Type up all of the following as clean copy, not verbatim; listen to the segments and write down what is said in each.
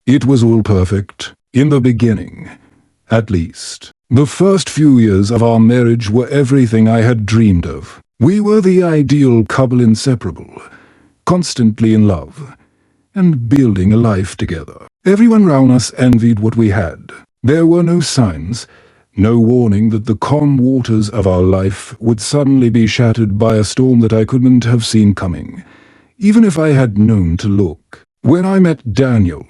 It was all perfect, in the beginning, at least. The first few years of our marriage were everything I had dreamed of. We were the ideal couple, inseparable, constantly in love, and building a life together. Everyone around us envied what we had. There were no signs, no warning that the calm waters of our life would suddenly be shattered by a storm that I couldn't have seen coming, even if I had known to look. When I met Daniel,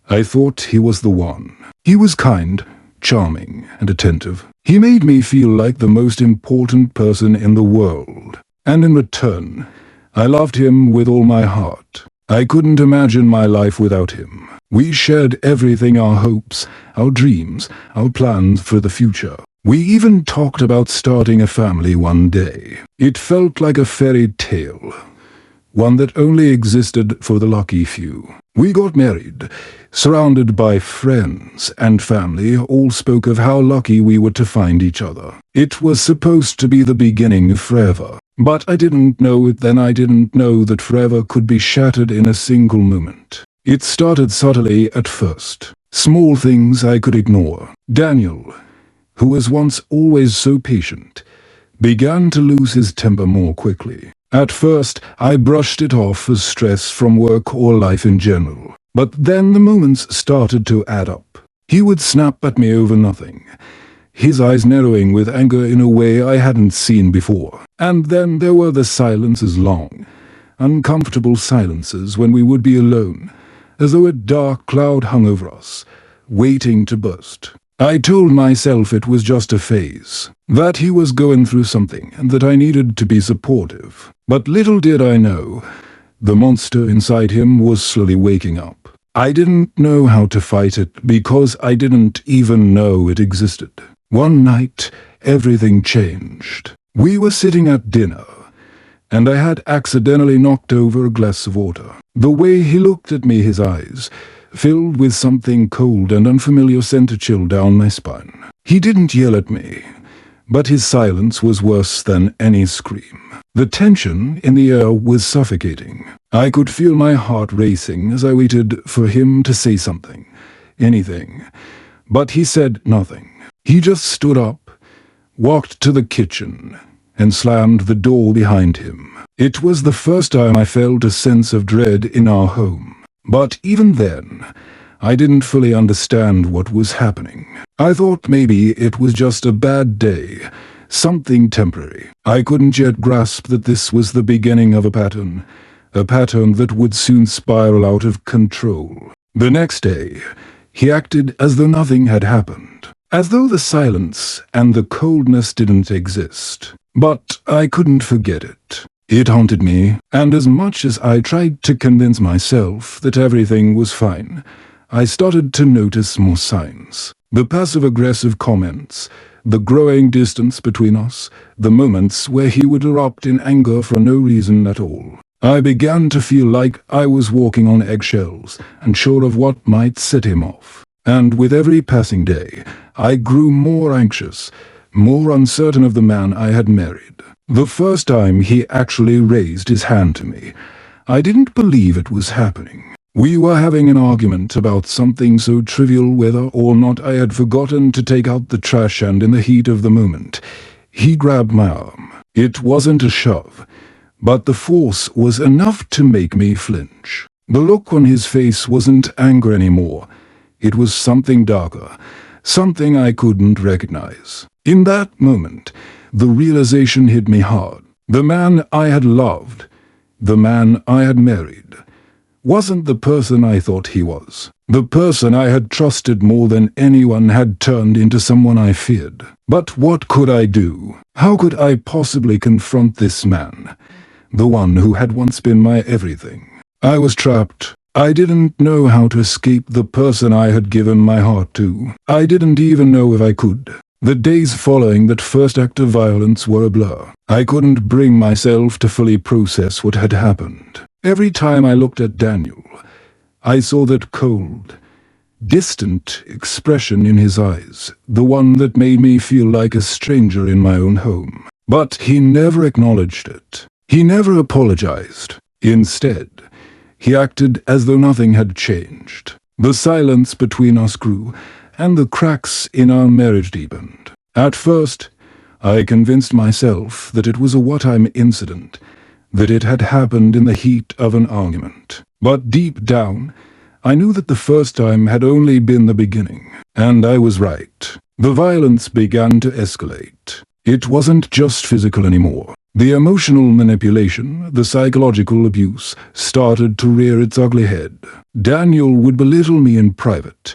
I thought he was the one. He was kind, charming, and attentive. He made me feel like the most important person in the world. And in return, I loved him with all my heart. I couldn't imagine my life without him. We shared everything: our hopes, our dreams, our plans for the future. We even talked about starting a family one day. It felt like a fairy tale, one that only existed for the lucky few. We got married, surrounded by friends and family. All spoke of how lucky we were to find each other. It was supposed to be the beginning of forever. But I didn't know it then. I didn't know that forever could be shattered in a single moment. It started subtly at first. Small things I could ignore. Daniel, who was once always so patient, began to lose his temper more quickly. At first, I brushed it off as stress from work or life in general. But then the moments started to add up. He would snap at me over nothing, his eyes narrowing with anger in a way I hadn't seen before. And then there were the silences, long, uncomfortable silences when we would be alone, as though a dark cloud hung over us, waiting to burst. I told myself it was just a phase, that he was going through something and that I needed to be supportive. But little did I know, the monster inside him was slowly waking up. I didn't know how to fight it because I didn't even know it existed. One night, everything changed. We were sitting at dinner, and I had accidentally knocked over a glass of water. The way he looked at me, his eyes, filled with something cold and unfamiliar, sent a chill down my spine. He didn't yell at me, but his silence was worse than any scream. The tension in the air was suffocating. I could feel my heart racing as I waited for him to say something, anything. But he said nothing. He just stood up, walked to the kitchen, and slammed the door behind him. It was the first time I felt a sense of dread in our home. But even then, I didn't fully understand what was happening. I thought maybe it was just a bad day, something temporary. I couldn't yet grasp that this was the beginning of a pattern that would soon spiral out of control. The next day, he acted as though nothing had happened, as though the silence and the coldness didn't exist. But I couldn't forget it. It haunted me, and as much as I tried to convince myself that everything was fine, I started to notice more signs. The passive-aggressive comments, the growing distance between us, the moments where he would erupt in anger for no reason at all. I began to feel like I was walking on eggshells, unsure of what might set him off. And with every passing day, I grew more anxious, more uncertain of the man I had married. The first time he actually raised his hand to me, I didn't believe it was happening. We were having an argument about something so trivial whether or not I had forgotten to take out the trash, and in the heat of the moment, he grabbed my arm. It wasn't a shove, but the force was enough to make me flinch. The look on his face wasn't anger anymore. It was something darker, something I couldn't recognize. In that moment, the realization hit me hard. The man I had loved, the man I had married, wasn't the person I thought he was. The person I had trusted more than anyone had turned into someone I feared. But what could I do? How could I possibly confront this man, the one who had once been my everything? I was trapped. I didn't know how to escape the person I had given my heart to. I didn't even know if I could. The days following that first act of violence were a blur. I couldn't bring myself to fully process what had happened. Every time I looked at Daniel, I saw that cold, distant expression in his eyes, the one that made me feel like a stranger in my own home. But he never acknowledged it. He never apologized. Instead, he acted as though nothing had changed. The silence between us grew, and the cracks in our marriage deepened. At first, I convinced myself that it was a one-time incident, that it had happened in the heat of an argument. But deep down, I knew that the first time had only been the beginning, and I was right. The violence began to escalate. It wasn't just physical anymore. The emotional manipulation, the psychological abuse, started to rear its ugly head. Daniel would belittle me in private,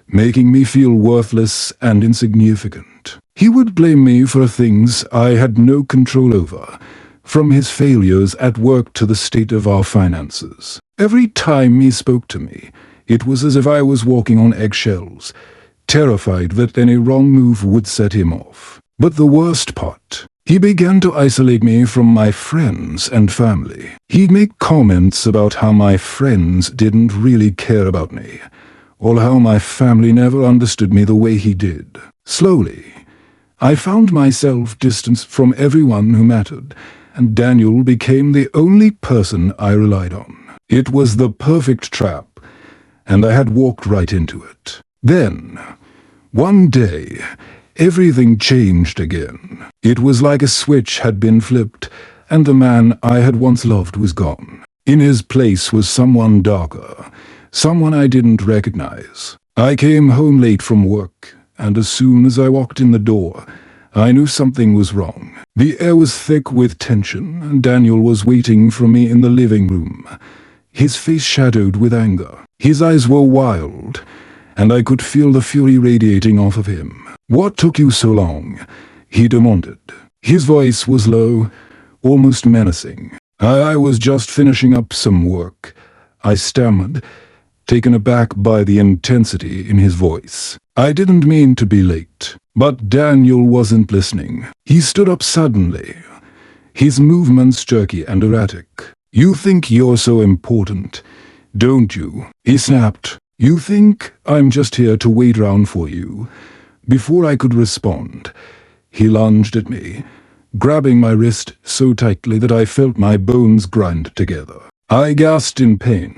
making me feel worthless and insignificant. He would blame me for things I had no control over, from his failures at work to the state of our finances. Every time he spoke to me, it was as if I was walking on eggshells, terrified that any wrong move would set him off. But the worst part, he began to isolate me from my friends and family. He'd make comments about how my friends didn't really care about me, or how my family never understood me the way he did. Slowly, I found myself distanced from everyone who mattered, and Daniel became the only person I relied on. It was the perfect trap, and I had walked right into it. Then, one day, everything changed again. It was like a switch had been flipped, and the man I had once loved was gone. In his place was someone darker, someone I didn't recognize. I came home late from work, and as soon as I walked in the door, I knew something was wrong. The air was thick with tension, and Daniel was waiting for me in the living room, his face shadowed with anger. His eyes were wild, and I could feel the fury radiating off of him. "What took you so long?" he demanded. His voice was low, almost menacing. I was just finishing up some work," I stammered, taken aback by the intensity in his voice. I didn't mean to be late. But Daniel wasn't listening. He stood up suddenly, his movements jerky and erratic. "You think you're so important, don't you?" he snapped. "You think I'm just here to wait around for you?" Before I could respond, he lunged at me, grabbing my wrist so tightly that I felt my bones grind together. I gasped in pain,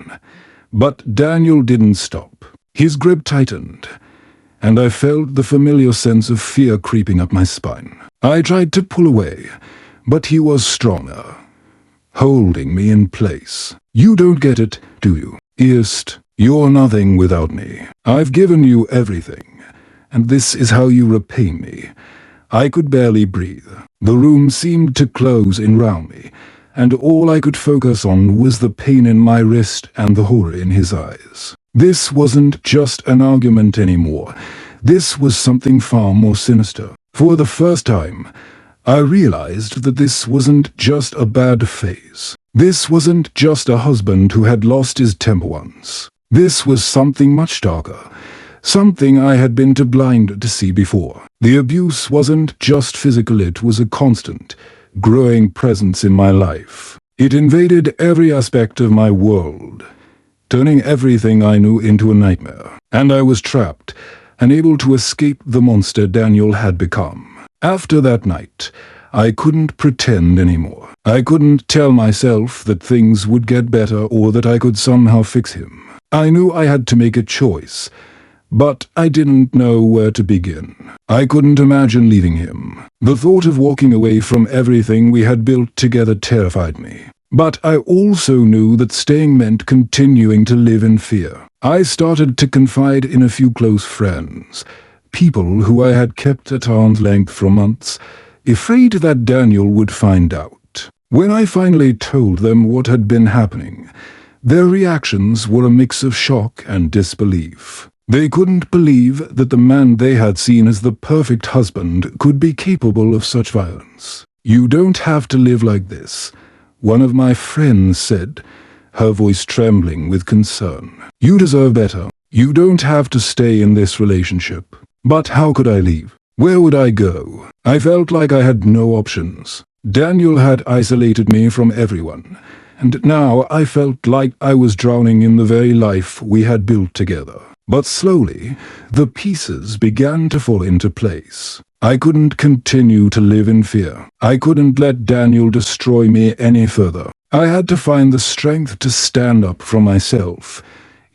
but Daniel didn't stop. His grip tightened, and I felt the familiar sense of fear creeping up my spine. I tried to pull away, but he was stronger, holding me in place. "You don't get it, do you?" he hissed. "You're nothing without me. I've given you everything, and this is how you repay me." I could barely breathe. The room seemed to close in around me, and all I could focus on was the pain in my wrist and the horror in his eyes. This wasn't just an argument anymore. This was something far more sinister. For the first time, I realized that this wasn't just a bad phase. This wasn't just a husband who had lost his temper once. This was something much darker, something I had been too blind to see before. The abuse wasn't just physical, it was a constant, growing presence in my life. It invaded every aspect of my world, turning everything I knew into a nightmare. And I was trapped, unable to escape the monster Daniel had become. After that night, I couldn't pretend anymore. I couldn't tell myself that things would get better or that I could somehow fix him. I knew I had to make a choice, but I didn't know where to begin. I couldn't imagine leaving him. The thought of walking away from everything we had built together terrified me. But I also knew that staying meant continuing to live in fear. I started to confide in a few close friends, people who I had kept at arm's length for months, afraid that Daniel would find out. When I finally told them what had been happening, their reactions were a mix of shock and disbelief. They couldn't believe that the man they had seen as the perfect husband could be capable of such violence. "You don't have to live like this," one of my friends said, her voice trembling with concern. "You deserve better. You don't have to stay in this relationship." But how could I leave? Where would I go? I felt like I had no options. Daniel had isolated me from everyone, and now I felt like I was drowning in the very life we had built together. But slowly, the pieces began to fall into place. I couldn't continue to live in fear. I couldn't let Daniel destroy me any further. I had to find the strength to stand up for myself,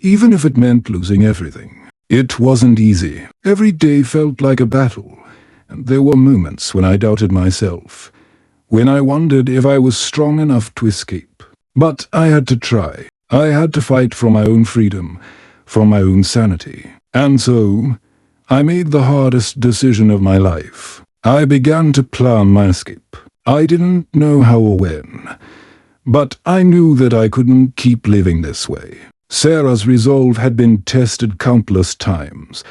even if it meant losing everything. It wasn't easy. Every day felt like a battle, and there were moments when I doubted myself, when I wondered if I was strong enough to escape. But I had to try. I had to fight for my own freedom, for my own sanity. And so, I made the hardest decision of my life. I began to plan my escape. I didn't know how or when, but I knew that I couldn't keep living this way. Sarah's resolve had been tested countless times,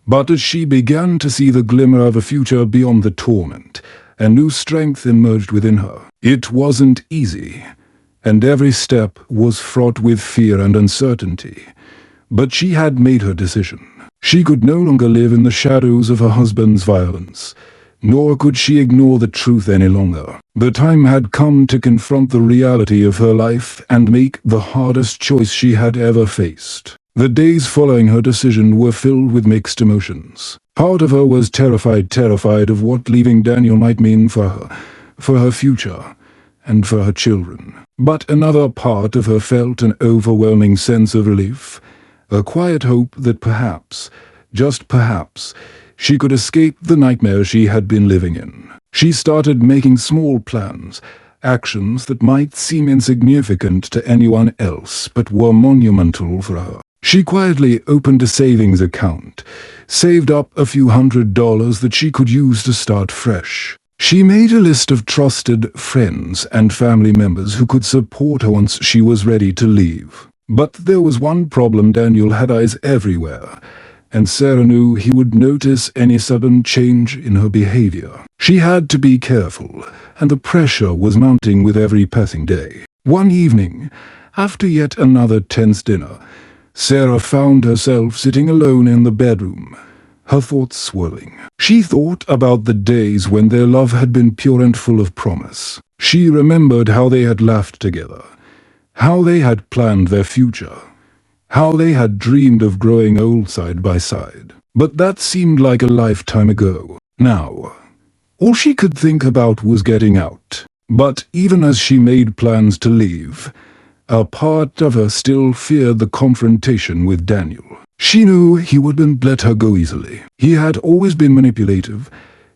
but as she began to see the glimmer of a future beyond the torment, a new strength emerged within her. It wasn't easy, and every step was fraught with fear and uncertainty. But she had made her decision. She could no longer live in the shadows of her husband's violence, nor could she ignore the truth any longer. The time had come to confront the reality of her life and make the hardest choice she had ever faced. The days following her decision were filled with mixed emotions. Part of her was terrified of what leaving Daniel might mean for her future, and for her children. But another part of her felt an overwhelming sense of relief, a quiet hope that perhaps, just perhaps, she could escape the nightmare she had been living in. She started making small plans, actions that might seem insignificant to anyone else but were monumental for her. She quietly opened a savings account, saved up a few $100s that she could use to start fresh. She made a list of trusted friends and family members who could support her once she was ready to leave. But there was one problem. Daniel had eyes everywhere, and Sarah knew he would notice any sudden change in her behavior. She had to be careful, and the pressure was mounting with every passing day. One evening, after yet another tense dinner, Sarah found herself sitting alone in the bedroom, her thoughts swirling. She thought about the days when their love had been pure and full of promise. She remembered how they had laughed together, how they had planned their future, how they had dreamed of growing old side by side. But that seemed like a lifetime ago. Now, all she could think about was getting out. But even as she made plans to leave, a part of her still feared the confrontation with Daniel. She knew he wouldn't let her go easily. He had always been manipulative,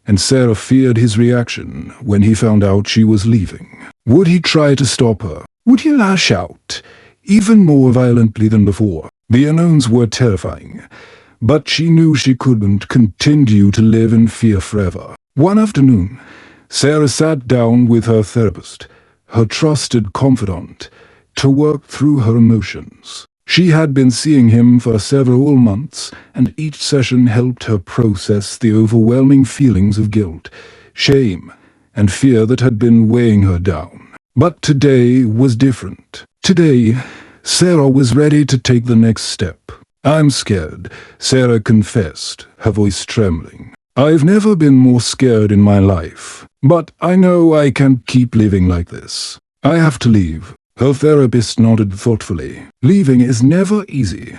and Sarah feared his reaction when he found out she was leaving. Would he try to stop her? Would he lash out, even more violently than before? The unknowns were terrifying, but she knew she couldn't continue to live in fear forever. One afternoon, Sarah sat down with her therapist, her trusted confidant, to work through her emotions. She had been seeing him for several months, and each session helped her process the overwhelming feelings of guilt, shame, and fear that had been weighing her down. But today was different. Today, Sarah was ready to take the next step. "I'm scared," Sarah confessed, her voice trembling. "I've never been more scared in my life. But I know I can't keep living like this. I have to leave." Her therapist nodded thoughtfully. Leaving is never easy,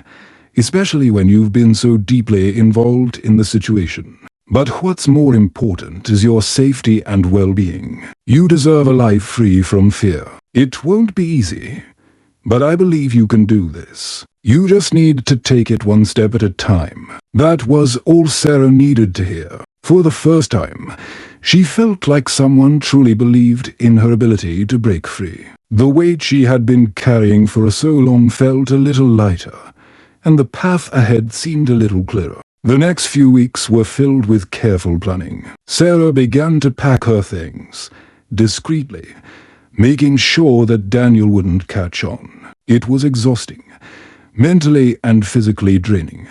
especially when you've been so deeply involved in the situation. But what's more important is your safety and well-being. You deserve a life free from fear. It won't be easy, but I believe you can do this. You just need to take it one step at a time. That was all Sarah needed to hear. For the first time, she felt like someone truly believed in her ability to break free. The weight she had been carrying for so long felt a little lighter, and the path ahead seemed a little clearer. The next few weeks were filled with careful planning. Sarah began to pack her things, discreetly, making sure that Daniel wouldn't catch on. It was exhausting, mentally and physically draining,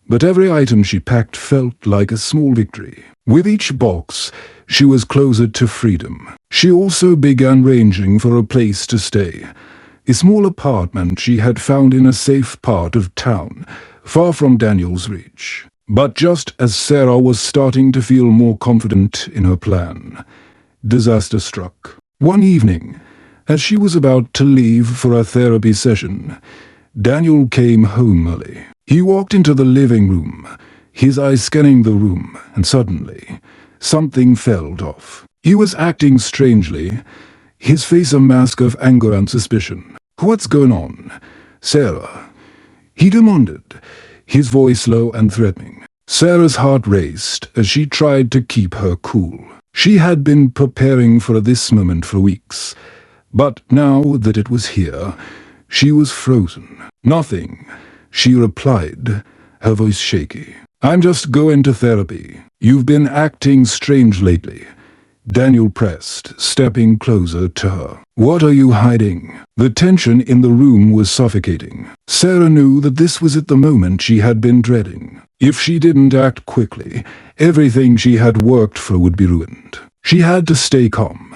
but every item she packed felt like a small victory. With each box, she was closer to freedom. She also began arranging for a place to stay, a small apartment she had found in a safe part of town, far from Daniel's reach. But just as Sarah was starting to feel more confident in her plan, disaster struck. One evening, as she was about to leave for a therapy session, Daniel came home early. He walked into the living room, his eyes scanning the room, and suddenly, something fell off. He was acting strangely, his face a mask of anger and suspicion. "What's going on, Sarah?" he demanded, his voice low and threatening. Sarah's heart raced as she tried to keep her cool. She had been preparing for this moment for weeks, but now that it was here, she was frozen. "Nothing," she replied, her voice shaky. "I'm just going to therapy. You've been acting strange lately." Daniel pressed, stepping closer to her. "What are you hiding?" The tension in the room was suffocating. Sarah knew that this was at the moment she had been dreading. If she didn't act quickly, everything she had worked for would be ruined. She had to stay calm,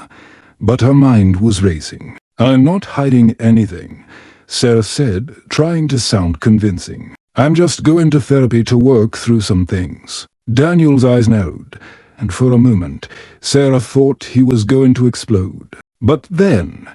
but her mind was racing. "I'm not hiding anything," Sarah said, trying to sound convincing. "I'm just going to therapy to work through some things." Daniel's eyes narrowed, and for a moment, Sarah thought he was going to explode. But then,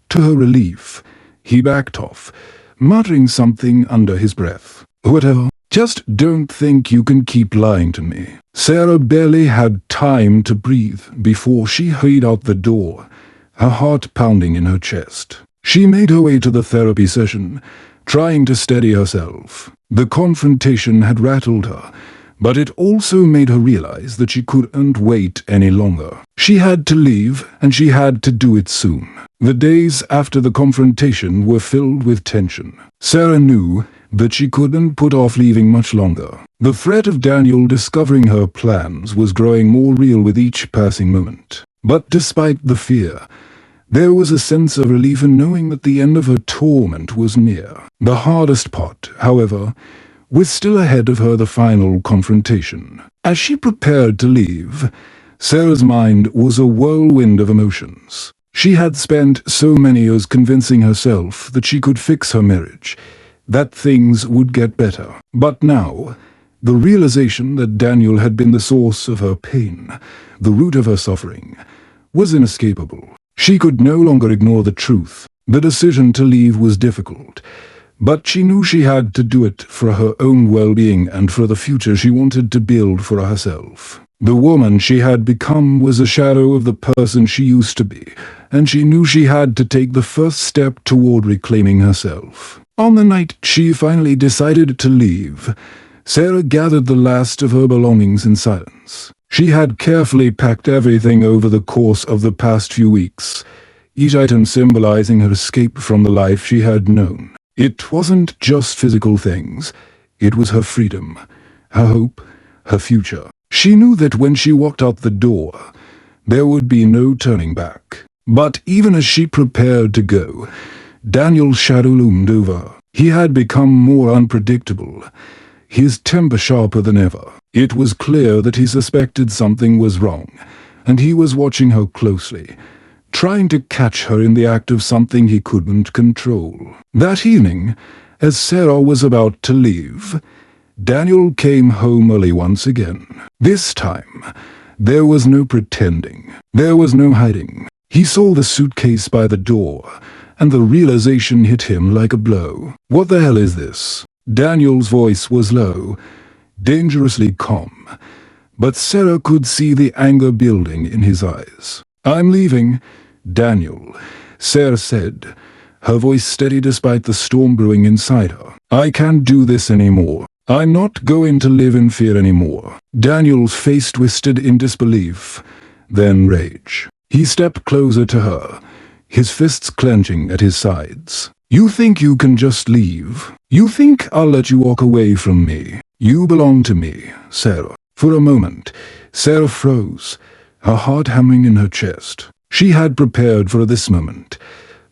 to her relief, he backed off, muttering something under his breath. "Whatever. Just don't think you can keep lying to me." Sarah barely had time to breathe before she hurried out the door, her heart pounding in her chest. She made her way to the therapy session, trying to steady herself. The confrontation had rattled her, but it also made her realize that she couldn't wait any longer. She had to leave, and she had to do it soon. The days after the confrontation were filled with tension. Sarah knew that she couldn't put off leaving much longer. The threat of Daniel discovering her plans was growing more real with each passing moment. But despite the fear, there was a sense of relief in knowing that the end of her torment was near. The hardest part, however, was still ahead of her, the final confrontation. As she prepared to leave, Sarah's mind was a whirlwind of emotions. She had spent so many years convincing herself that she could fix her marriage, that things would get better. But now, the realization that Daniel had been the source of her pain, the root of her suffering, was inescapable. She could no longer ignore the truth. The decision to leave was difficult, but she knew she had to do it for her own well-being and for the future she wanted to build for herself. The woman she had become was a shadow of the person she used to be, and she knew she had to take the first step toward reclaiming herself. On the night she finally decided to leave, Sarah gathered the last of her belongings in silence. She had carefully packed everything over the course of the past few weeks, each item symbolizing her escape from the life she had known. It wasn't just physical things, it was her freedom, her hope, her future. She knew that when she walked out the door, there would be no turning back. But even as she prepared to go, Daniel's shadow loomed over her. He had become more unpredictable, his temper sharper than ever. It was clear that he suspected something was wrong, and he was watching her closely, trying to catch her in the act of something he couldn't control. That evening, as Sarah was about to leave, Daniel came home early once again. This time, there was no pretending. There was no hiding. He saw the suitcase by the door, and the realization hit him like a blow. "What the hell is this?" Daniel's voice was low, dangerously calm, but Sarah could see the anger building in his eyes. "I'm leaving, Daniel," Sarah said, her voice steady despite the storm brewing inside her. "I can't do this anymore. I'm not going to live in fear anymore." Daniel's face twisted in disbelief, then rage. He stepped closer to her, his fists clenching at his sides. "You think you can just leave? You think I'll let you walk away from me? You belong to me, Sarah." For a moment, Sarah froze, her heart hammering in her chest. She had prepared for this moment,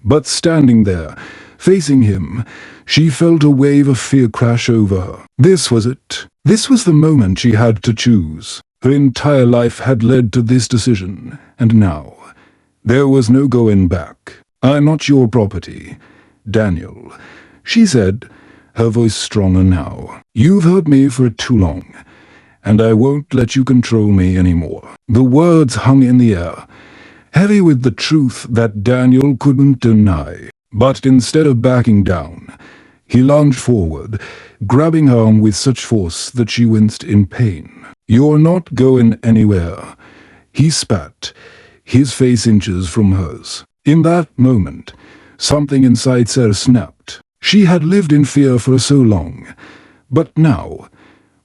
but standing there, facing him, she felt a wave of fear crash over her. This was it. This was the moment she had to choose. Her entire life had led to this decision, and now, there was no going back. "I'm not your property, Daniel," she said, her voice stronger now. "You've hurt me for too long, and I won't let you control me anymore." The words hung in the air, heavy with the truth that Daniel couldn't deny. But instead of backing down, he lunged forward, grabbing her arm with such force that she winced in pain. "You're not going anywhere," he spat, his face inches from hers. In that moment, something inside Sarah snapped. She had lived in fear for so long, but now,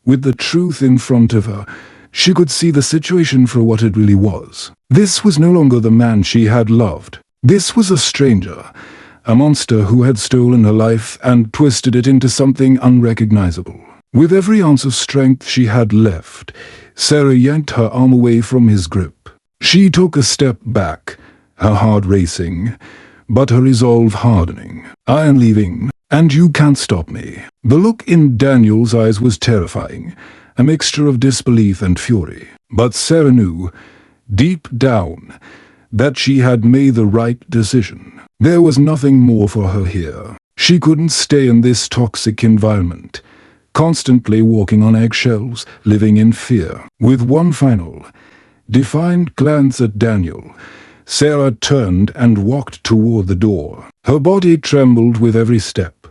with the truth in front of her, she could see the situation for what it really was. This was no longer the man she had loved. This was a stranger, a monster who had stolen her life and twisted it into something unrecognizable. With every ounce of strength she had left, Sarah yanked her arm away from his grip. She took a step back, her heart racing, but her resolve hardening. "I am leaving, and you can't stop me." The look in Daniel's eyes was terrifying, a mixture of disbelief and fury. But Sarah knew, deep down, that she had made the right decision. There was nothing more for her here. She couldn't stay in this toxic environment, constantly walking on eggshells, living in fear. With one final, defiant glance at Daniel, Sarah turned and walked toward the door. Her body trembled with every step,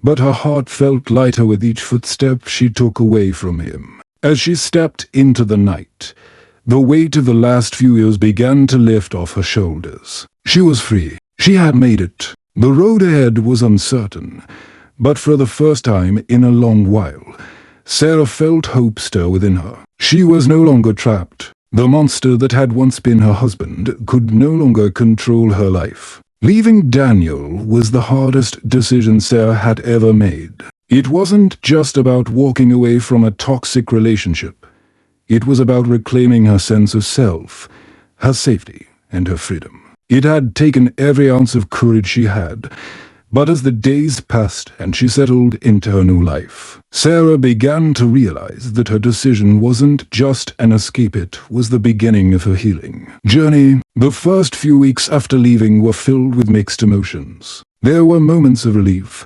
but her heart felt lighter with each footstep she took away from him. As she stepped into the night, the weight of the last few years began to lift off her shoulders. She was free. She had made it. The road ahead was uncertain, but for the first time in a long while, Sarah felt hope stir within her. She was no longer trapped. The monster that had once been her husband could no longer control her life. Leaving Daniel was the hardest decision Sarah had ever made. It wasn't just about walking away from a toxic relationship. It was about reclaiming her sense of self, her safety, and her freedom. It had taken every ounce of courage she had, but as the days passed and she settled into her new life, Sarah began to realize that her decision wasn't just an escape, it was the beginning of her healing journey. The first few weeks after leaving were filled with mixed emotions. There were moments of relief,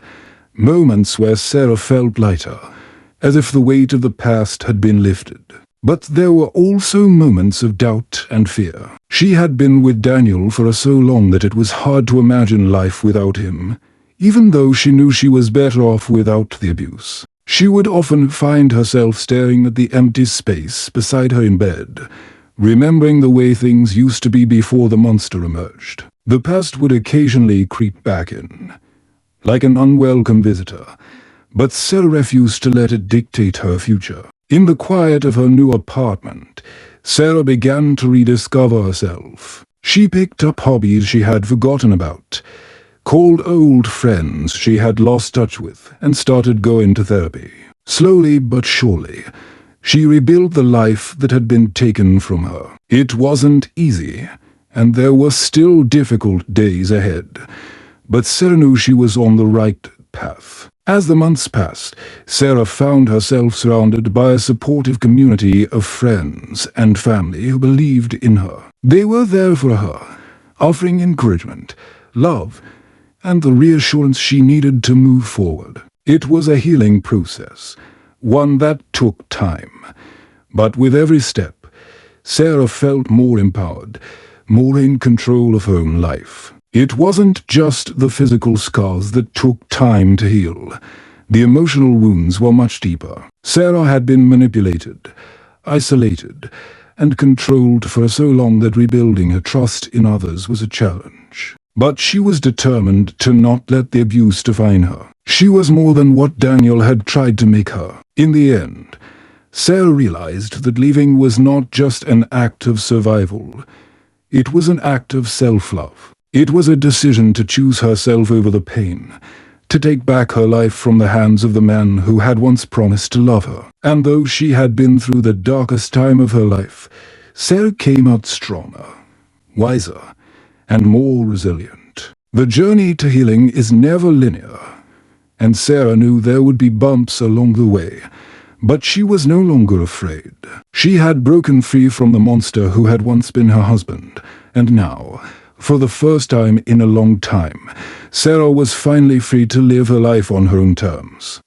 moments where Sarah felt lighter, as if the weight of the past had been lifted. But there were also moments of doubt and fear. She had been with Daniel for so long that it was hard to imagine life without him, even though she knew she was better off without the abuse. She would often find herself staring at the empty space beside her in bed, remembering the way things used to be before the monster emerged. The past would occasionally creep back in, like an unwelcome visitor, but Sarah refused to let it dictate her future. In the quiet of her new apartment, Sarah began to rediscover herself. She picked up hobbies she had forgotten about, called old friends she had lost touch with, and started going to therapy. Slowly but surely, she rebuilt the life that had been taken from her. It wasn't easy, and there were still difficult days ahead, but Sarah knew she was on the right path. As the months passed, Sarah found herself surrounded by a supportive community of friends and family who believed in her. They were there for her, offering encouragement, love, and the reassurance she needed to move forward. It was a healing process, one that took time. But with every step, Sarah felt more empowered, more in control of her own life. It wasn't just the physical scars that took time to heal. The emotional wounds were much deeper. Sarah had been manipulated, isolated, and controlled for so long that rebuilding her trust in others was a challenge. But she was determined to not let the abuse define her. She was more than what Daniel had tried to make her. In the end, Sarah realized that leaving was not just an act of survival. It was an act of self-love. It was a decision to choose herself over the pain, to take back her life from the hands of the man who had once promised to love her. And though she had been through the darkest time of her life, Sarah came out stronger, wiser, and more resilient. The journey to healing is never linear, and Sarah knew there would be bumps along the way, but she was no longer afraid. She had broken free from the monster who had once been her husband, and now, for the first time in a long time, Sarah was finally free to live her life on her own terms.